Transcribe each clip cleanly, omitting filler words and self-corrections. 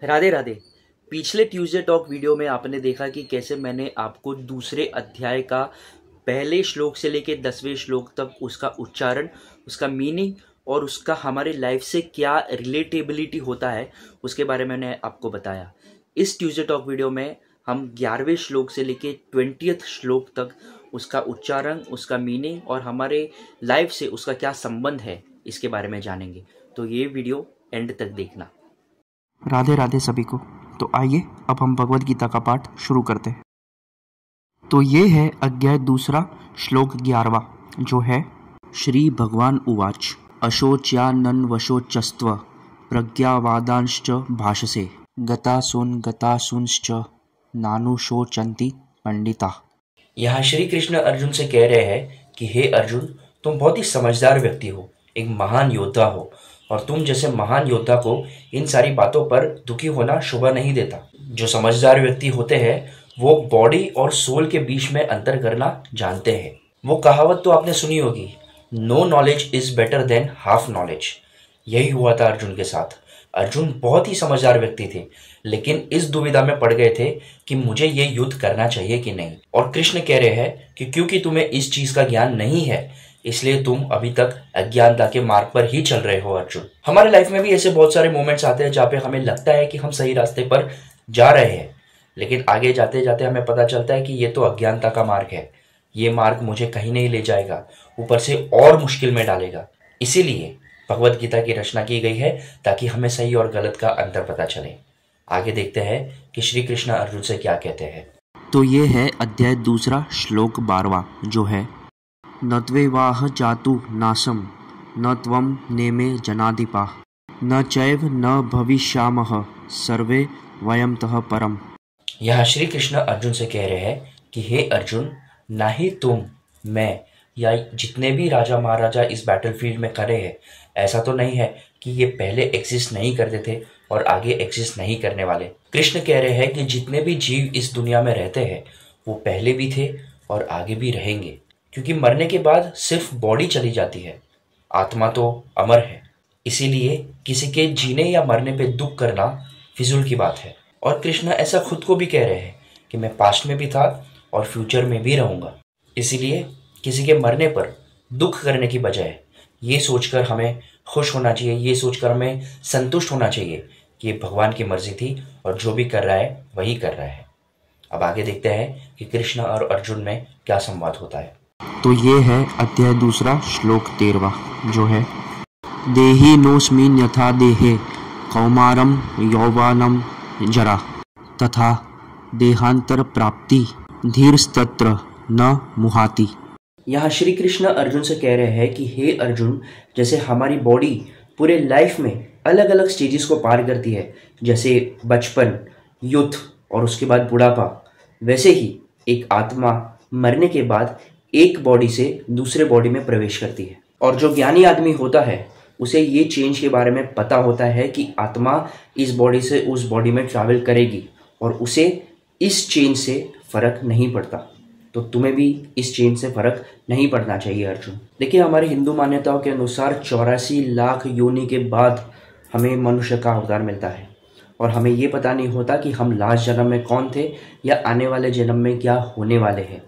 राधे राधे। पिछले Tuesday talk video में आपने देखा कि कैसे मैंने आपको दूसरे अध्याय का पहले श्लोक से लेकर 10वें श्लोक तक उसका उच्चारण, उसका मीनिंग और उसका हमारे लाइफ से क्या रिलेटेबिलिटी होता है उसके बारे में मैंने आपको बताया। इस ट्यूसडे टॉक वीडियो में हम 11वें श्लोक से लेकर 20th श्लोक तक उसका उच्चारण, उसका मीनिंग और हमारे लाइफ से उसका क्या संबंध है इसके बारे में जानेंगे। तो ये वीडियो एंड तक देखना। राधे राधे सभी को। तो आइए अब हम भगवद गीता का पाठ शुरू करते हैं। तो ये है अध्याय दूसरा श्लोक 11वां जो है श्री भगवान उवाच अशोच्यानन्वशोचस्त्व प्रज्ञावादांश्च भाषसे गतासूंश्च नानुशोचन्ति पंडिता। यहाँ श्री कृष्ण अर्जुन से कह रहे हैं कि हे अर्जुन, तुम बहुत ही समझदार व्यक्ति हो, एक महान योद्धा हो और तुम जैसे महान योद्धा को इन सारी बातों पर दुखी होना शोभा नहीं देता। जो समझदार व्यक्ति होते हैं वो बॉडी और सोल के बीच में अंतर करना जानते हैं। वो कहावत तो आपने सुनी होगी, no knowledge is better than half knowledge. यही हुआ था अर्जुन के साथ। अर्जुन बहुत ही समझदार व्यक्ति थे, लेकिन इस दुविधा में पड़ गए थे कि मुझे ये युद्ध करना चाहिए कि नहीं। और कृष्ण कह रहे हैं कि क्योंकि तुम्हें इस चीज का ज्ञान नहीं है, इसलिए तुम अभी तक अज्ञानता के मार्ग पर ही चल रहे हो अर्जुन। हमारे लाइफ में भी ऐसे बहुत सारे मोमेंट्स आते हैं जहाँ पे हमें लगता है कि हम सही रास्ते पर जा रहे हैं, लेकिन आगे जाते जाते हमें पता चलता है कि ये तो अज्ञानता का मार्ग है, ये मार्ग मुझे कहीं नहीं ले जाएगा, ऊपर से और मुश्किल में डालेगा। इसीलिए भगवत गीता की रचना की गई है ताकि हमें सही और गलत का अंतर पता चले। आगे देखते हैं कि श्री कृष्ण अर्जुन से क्या कहते हैं। तो ये है अध्याय दूसरा श्लोक 12वां जो है न त्वेवाह जातु नाशम न त्वं नेमे जनाधिपा न चैव न भविष्यामः सर्वे वयमतः परम। यहाँ श्री कृष्ण अर्जुन से कह रहे हैं कि हे अर्जुन, ना ही तुम, मैं या जितने भी राजा महाराजा इस बैटलफील्ड में खड़े हैं, ऐसा तो नहीं है कि ये पहले एग्जिस्ट नहीं करते थे और आगे एग्जिस्ट नहीं करने वाले। कृष्ण कह रहे हैं कि जितने भी जीव इस दुनिया में रहते हैं वो पहले भी थे और आगे भी रहेंगे, क्योंकि मरने के बाद सिर्फ बॉडी चली जाती है, आत्मा तो अमर है। इसीलिए किसी के जीने या मरने पे दुख करना फिजूल की बात है। और कृष्ण ऐसा खुद को भी कह रहे हैं कि मैं पास्ट में भी था और फ्यूचर में भी रहूंगा। इसीलिए किसी के मरने पर दुख करने की बजाय ये सोचकर हमें खुश होना चाहिए, ये सोचकर हमें संतुष्ट होना चाहिए कि ये भगवान की मर्जी थी और जो भी कर रहा है वही कर रहा है। अब आगे देखते हैं कि कृष्ण और अर्जुन में क्या संवाद होता है। तो ये है अध्याय दूसरा श्लोक 13वां जो है देहि नोस्मिन् यथा देहे कौमारम यौवनम जरा तथा देहांतर प्राप्ति धीरस्तत्र न मुहाति। यहाँ श्री कृष्ण अर्जुन से कह रहे हैं कि हे अर्जुन, जैसे हमारी बॉडी पूरे लाइफ में अलग अलग स्टेजेस को पार करती है, जैसे बचपन, यूथ और उसके बाद बुढ़ापा, वैसे ही एक आत्मा मरने के बाद एक बॉडी से दूसरे बॉडी में प्रवेश करती है। और जो ज्ञानी आदमी होता है उसे ये चेंज के बारे में पता होता है कि आत्मा इस बॉडी से उस बॉडी में ट्रैवल करेगी और उसे इस चेंज से फर्क नहीं पड़ता। तो तुम्हें भी इस चेंज से फर्क नहीं पड़ना चाहिए अर्जुन। देखिए, हमारी हिंदू मान्यताओं के अनुसार 84 लाख योनि के बाद हमें मनुष्य का अवतार मिलता है और हमें ये पता नहीं होता कि हम लास्ट जन्म में कौन थे या आने वाले जन्म में क्या होने वाले हैं।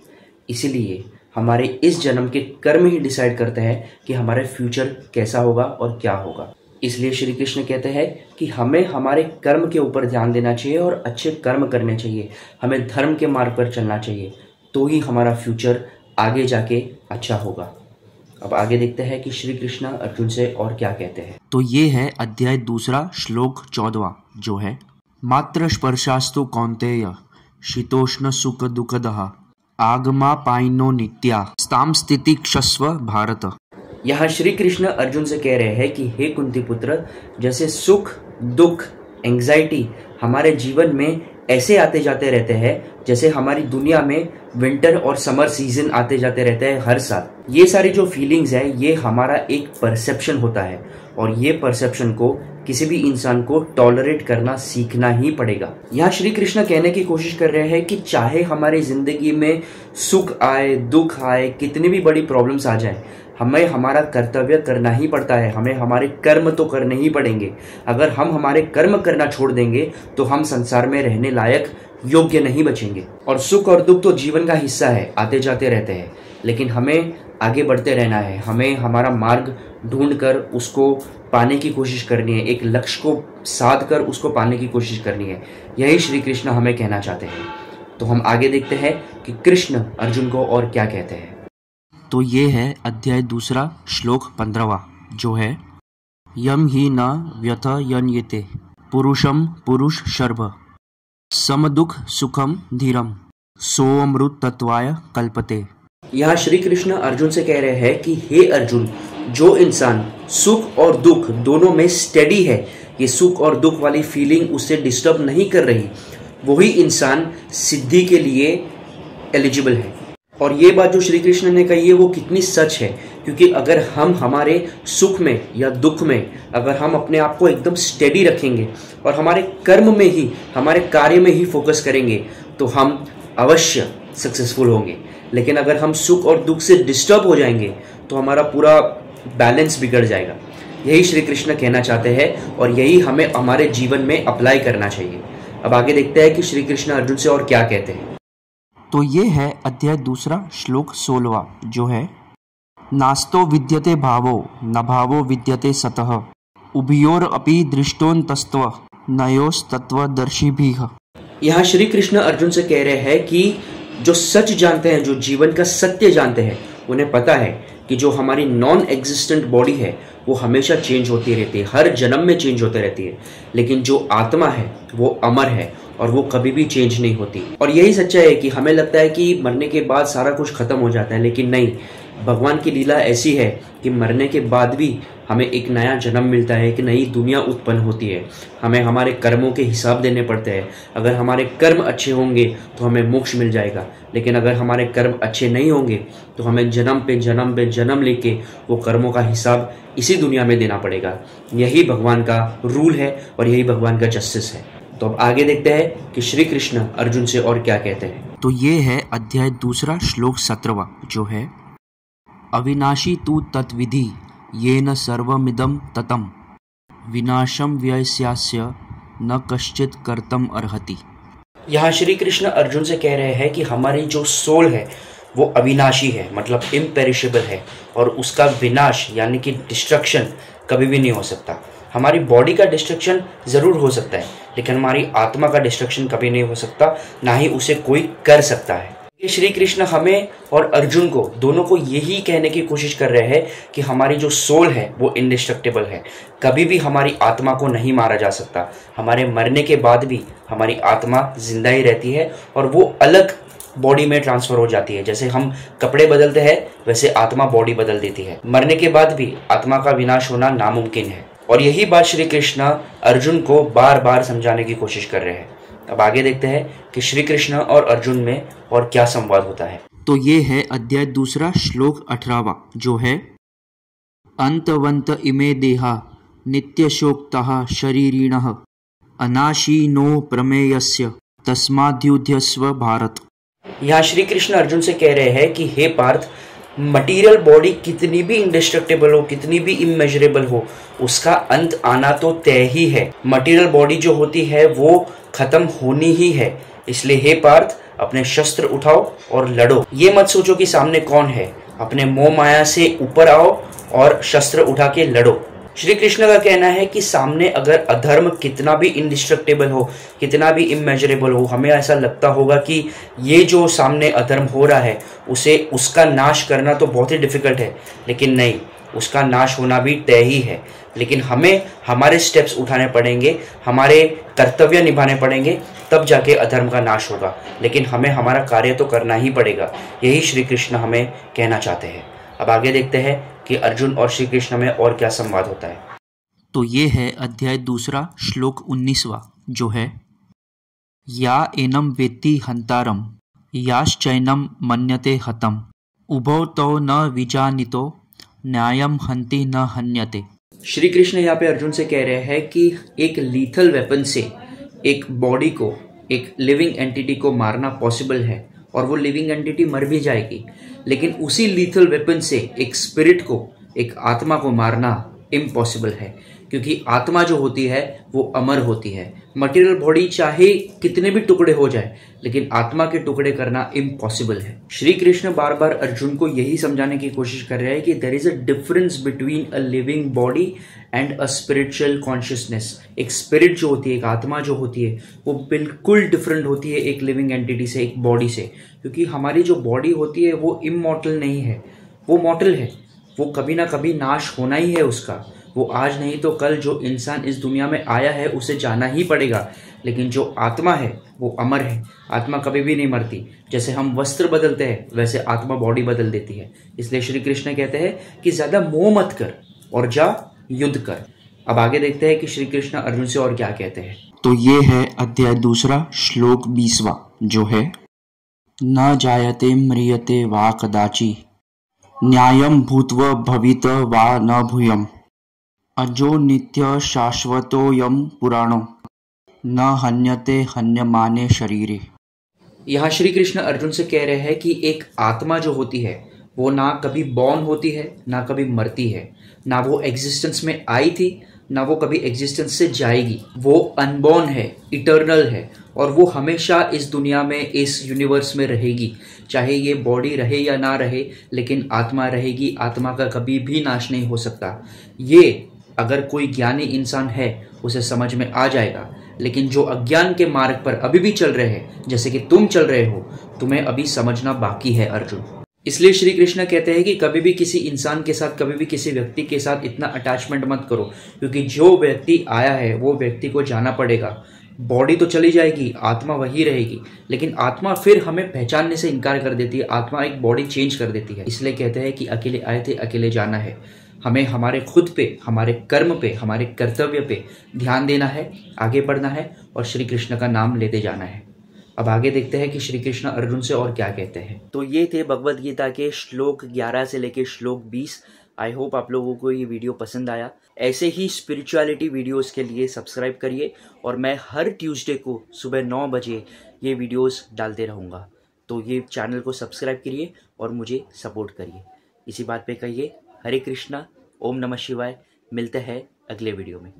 इसीलिए हमारे इस जन्म के कर्म ही डिसाइड करते हैं कि हमारा फ्यूचर कैसा होगा और क्या होगा। इसलिए श्री कृष्ण कहते हैं कि हमें हमारे कर्म के ऊपर ध्यान देना चाहिए और अच्छे कर्म करने चाहिए, हमें धर्म के मार्ग पर चलना चाहिए, तो ही हमारा फ्यूचर आगे जाके अच्छा होगा। अब आगे देखते हैं कि श्री कृष्ण अर्जुन से और क्या कहते हैं। तो ये है अध्याय दूसरा श्लोक 14वां जो है मात्र स्पर्शास्तु कौन्तेय शीतोष्ण सुख दुःखदः आगमापायनो नित्या स्ताम स्थिति क्षस्व भारत। यहाँ श्री कृष्ण अर्जुन से कह रहे हैं कि हे कुंती पुत्र, जैसे सुख, दुख, एंग्जाइटी हमारे जीवन में ऐसे आते जाते रहते हैं जैसे हमारी दुनिया में विंटर और समर सीजन आते जाते रहते हैं हर साल। ये सारी जो फीलिंग्स है ये हमारा एक परसेप्शन होता है और ये परसेप्शन को किसी भी इंसान को टॉलरेट करना सीखना ही पड़ेगा। यहाँ श्री कृष्ण कहने की कोशिश कर रहे हैं कि चाहे हमारी जिंदगी में सुख आए, दुख आए, कितनी भी बड़ी प्रॉब्लम्स आ जाए, हमें हमारा कर्तव्य करना ही पड़ता है, हमें हमारे कर्म तो करने ही पड़ेंगे। अगर हम हमारे कर्म करना छोड़ देंगे तो हम संसार में रहने लायक योग्य नहीं बचेंगे। और सुख और दुख तो जीवन का हिस्सा है, आते जाते रहते हैं, लेकिन हमें आगे बढ़ते रहना है। हमें हमारा मार्ग ढूंढकर उसको पाने की कोशिश करनी है, एक लक्ष्य को साध कर उसको पाने की कोशिश करनी है। यही श्री कृष्ण हमें कहना चाहते हैं। तो हम आगे देखते हैं कि कृष्ण अर्जुन को और क्या कहते हैं। तो ये है अध्याय 2 श्लोक 15 जो है यम ही न व्यथ यन्यते पुरुषम पुरुष शर्भ समदुख सुखम धीरम सोऽमृत तत्वाय कल्पते। यहाँ श्री कृष्ण अर्जुन से कह रहे हैं कि हे अर्जुन, जो इंसान सुख और दुख दोनों में स्टेडी है, ये सुख और दुख वाली फीलिंग उसे डिस्टर्ब नहीं कर रही, वही इंसान सिद्धि के लिए एलिजिबल है। और ये बात जो श्री कृष्ण ने कही है वो कितनी सच है, क्योंकि अगर हम हमारे सुख में या दुख में अगर हम अपने आप को एकदम स्टेडी रखेंगे और हमारे कर्म में ही, हमारे कार्य में ही फोकस करेंगे तो हम अवश्य सक्सेसफुल होंगे। लेकिन अगर हम सुख और दुख से डिस्टर्ब हो जाएंगे तो हमारा पूरा बैलेंस बिगड़ जाएगा। यही श्री कृष्ण कहना चाहते हैं और यही हमें हमारे जीवन में अप्लाई करना चाहिए। अब आगे देखते हैं कि श्री कृष्ण अर्जुन से और क्या कहते हैं। तो ये है अध्याय 2 श्लोक 16 जो है नास्तो विद्यते भावो न भावो विद्यते सतः उभयोर अपि दृष्टोन्तस्त्व नयोस्तत्वदर्शिभिः। यहाँ श्री कृष्ण अर्जुन से कह रहे हैं कि जो सच जानते हैं, जो जीवन का सत्य जानते हैं, उन्हें पता है कि जो हमारी नॉन एग्जिस्टेंट बॉडी है वो हमेशा चेंज होती रहती है, हर जन्म में चेंज होती रहती है, लेकिन जो आत्मा है वो अमर है और वो कभी भी चेंज नहीं होती। और यही सच्चाई है कि हमें लगता है कि मरने के बाद सारा कुछ खत्म हो जाता है, लेकिन नहीं, भगवान की लीला ऐसी है कि मरने के बाद भी हमें एक नया जन्म मिलता है, एक नई दुनिया उत्पन्न होती है। हमें हमारे कर्मों के हिसाब देने पड़ते हैं। अगर हमारे कर्म अच्छे होंगे तो हमें मोक्ष मिल जाएगा, लेकिन अगर हमारे कर्म अच्छे नहीं होंगे तो हमें जन्म पे जन्म पे जन्म लेके वो कर्मों का हिसाब इसी दुनिया में देना पड़ेगा। यही भगवान का रूल है और यही भगवान का जस्टिस है। तो अब आगे देखते हैं कि श्री कृष्ण अर्जुन से और क्या कहते हैं। तो ये है अध्याय 2 श्लोक 17 जो है अविनाशी तु तत्विधि येन सर्वमिदं ततं विनाशम व्यस्यास्य न कश्चित कर्तम अर्हति। यहाँ श्री कृष्ण अर्जुन से कह रहे हैं कि हमारी जो सोल है वो अविनाशी है, मतलब इम्पेरिशेबल है, और उसका विनाश यानी कि डिस्ट्रक्शन कभी भी नहीं हो सकता। हमारी बॉडी का डिस्ट्रक्शन ज़रूर हो सकता है, लेकिन हमारी आत्मा का डिस्ट्रक्शन कभी नहीं हो सकता, ना ही उसे कोई कर सकता है। ये श्री कृष्ण हमें और अर्जुन को दोनों को यही कहने की कोशिश कर रहे हैं कि हमारी जो सोल है वो इंडिस्ट्रक्टिबल है, कभी भी हमारी आत्मा को नहीं मारा जा सकता। हमारे मरने के बाद भी हमारी आत्मा जिंदा ही रहती है और वो अलग बॉडी में ट्रांसफर हो जाती है। जैसे हम कपड़े बदलते हैं वैसे आत्मा बॉडी बदल देती है। मरने के बाद भी आत्मा का विनाश होना नामुमकिन है, और यही बात श्री कृष्ण अर्जुन को बार बार समझाने की कोशिश कर रहे हैं। अब आगे देखते हैं कि श्री कृष्ण और अर्जुन में और क्या संवाद होता है। तो ये है अध्याय 2 श्लोक 18 जो है अंतवंत इमे देहा नित्यशोक्तः शरीरिणः अनाशीनो प्रमेयस्य तस्माद्युध्यस्व भारत। यहाँ श्री कृष्ण अर्जुन से कह रहे हैं कि हे पार्थ, मटीरियल बॉडी कितनी भी इंडिस्ट्रक्टेबल हो, कितनी भी इमेजरेबल हो, उसका अंत आना तो तय ही है। मटीरियल बॉडी जो होती है वो खत्म होनी ही है। इसलिए हे पार्थ, अपने शस्त्र उठाओ और लड़ो। ये मत सोचो कि सामने कौन है, अपने मोह माया से ऊपर आओ और शस्त्र उठा के लड़ो। श्री कृष्ण का कहना है कि सामने अगर अधर्म कितना भी इंडिस्ट्रक्टेबल हो, कितना भी इमेजरेबल हो, हमें ऐसा लगता होगा कि ये जो सामने अधर्म हो रहा है उसे उसका नाश करना तो बहुत ही डिफिकल्ट है, लेकिन नहीं, उसका नाश होना भी तय ही है। लेकिन हमें हमारे स्टेप्स उठाने पड़ेंगे, हमारे कर्तव्य निभाने पड़ेंगे, तब जाके अधर्म का नाश होगा। लेकिन हमें हमारा कार्य तो करना ही पड़ेगा। यही श्री कृष्ण हमें कहना चाहते हैं। अब आगे देखते हैं कि अर्जुन और श्री कृष्ण में और क्या संवाद होता है। तो ये है अध्याय 2 श्लोक 19 जो है या एनम वेत्ति हंतारम याश्चैनम मन्यते हतम उभौ तो न विजानितो न्यायम हंति न हन्यते। श्री कृष्ण यहाँ पे अर्जुन से कह रहे हैं कि एक लीथल वेपन से एक बॉडी को, एक लिविंग एंटिटी को मारना पॉसिबल है, और वो लिविंग एंटिटी मर भी जाएगी, लेकिन उसी लीथल वेपन से एक स्पिरिट को, एक आत्मा को मारना इम्पॉसिबल है, क्योंकि आत्मा जो होती है वो अमर होती है। मटेरियल बॉडी चाहे कितने भी टुकड़े हो जाए, लेकिन आत्मा के टुकड़े करना इम्पॉसिबल है। श्री कृष्ण बार बार अर्जुन को यही समझाने की कोशिश कर रहे हैं कि there is a difference between a living body and a spiritual consciousness. एक स्पिरिट जो होती है, एक आत्मा जो होती है, वो बिल्कुल डिफरेंट होती है एक लिविंग एंटिटी से, एक बॉडी से। क्योंकि हमारी जो बॉडी होती है वो इमॉर्टल नहीं है, वो मॉर्टल है। वो कभी ना कभी नाश होना ही है उसका। वो आज नहीं तो कल जो इंसान इस दुनिया में आया है उसे जाना ही पड़ेगा। लेकिन जो आत्मा है वो अमर है, आत्मा कभी भी नहीं मरती। जैसे हम वस्त्र बदलते हैं वैसे आत्मा बॉडी बदल देती है। इसलिए श्री कृष्ण कहते हैं कि ज्यादा मोह मत कर और जा युद्ध कर। अब आगे देखते हैं कि श्री कृष्ण अर्जुन से और क्या कहते हैं। तो ये है अध्याय 2 श्लोक 20वां, जो है न जायते म्रियते वा कदाचि न्यायं भूत्वा भवित वा न भूयम् अजो नित्य शाश्वतोऽयं पुराणो न हन्यते हन्यमाने शरीरे। यहाँ श्री कृष्ण अर्जुन से कह रहे हैं कि एक आत्मा जो होती है वो ना कभी बॉर्न होती है, ना कभी मरती है, ना वो एग्जिस्टेंस में आई थी, ना वो कभी एग्जिस्टेंस से जाएगी। वो अनबॉर्न है, इटर्नल है, और वो हमेशा इस दुनिया में, इस यूनिवर्स में रहेगी। चाहे ये बॉडी रहे या ना रहे, लेकिन आत्मा रहेगी। आत्मा का कभी भी नाश नहीं हो सकता। ये अगर कोई ज्ञानी इंसान है उसे समझ में आ जाएगा। लेकिन जो अज्ञान के मार्ग पर अभी भी चल रहे हैं, जैसे कि तुम चल रहे हो, तुम्हें अभी समझना बाकी है अर्जुन। इसलिए श्री कृष्ण कहते हैं कि कभी भी किसी इंसान के साथ, कभी भी किसी व्यक्ति के साथ इतना अटैचमेंट मत करो, क्योंकि जो व्यक्ति आया है वो व्यक्ति को जाना पड़ेगा। बॉडी तो चली जाएगी, आत्मा वही रहेगी, लेकिन आत्मा फिर हमें पहचानने से इनकार कर देती है। आत्मा एक बॉडी चेंज कर देती है। इसलिए कहते हैं कि अकेले आए थे अकेले जाना है। हमें हमारे खुद पे, हमारे कर्म पे, हमारे कर्तव्य पे ध्यान देना है, आगे बढ़ना है और श्री कृष्ण का नाम लेते जाना है। अब आगे देखते हैं कि श्री कृष्ण अर्जुन से और क्या कहते हैं। तो ये थे भगवत गीता के श्लोक 11 से लेके श्लोक 20। आई होप आप लोगों को ये वीडियो पसंद आया। ऐसे ही स्पिरिचुअलिटी वीडियोस के लिए सब्सक्राइब करिए, और मैं हर ट्यूसडे को सुबह 9 बजे ये वीडियोस डालते रहूँगा। तो ये चैनल को सब्सक्राइब करिए और मुझे सपोर्ट करिए। इसी बात पे कहिए हरे कृष्णा, ओम नमः शिवाय। मिलते हैं अगले वीडियो में।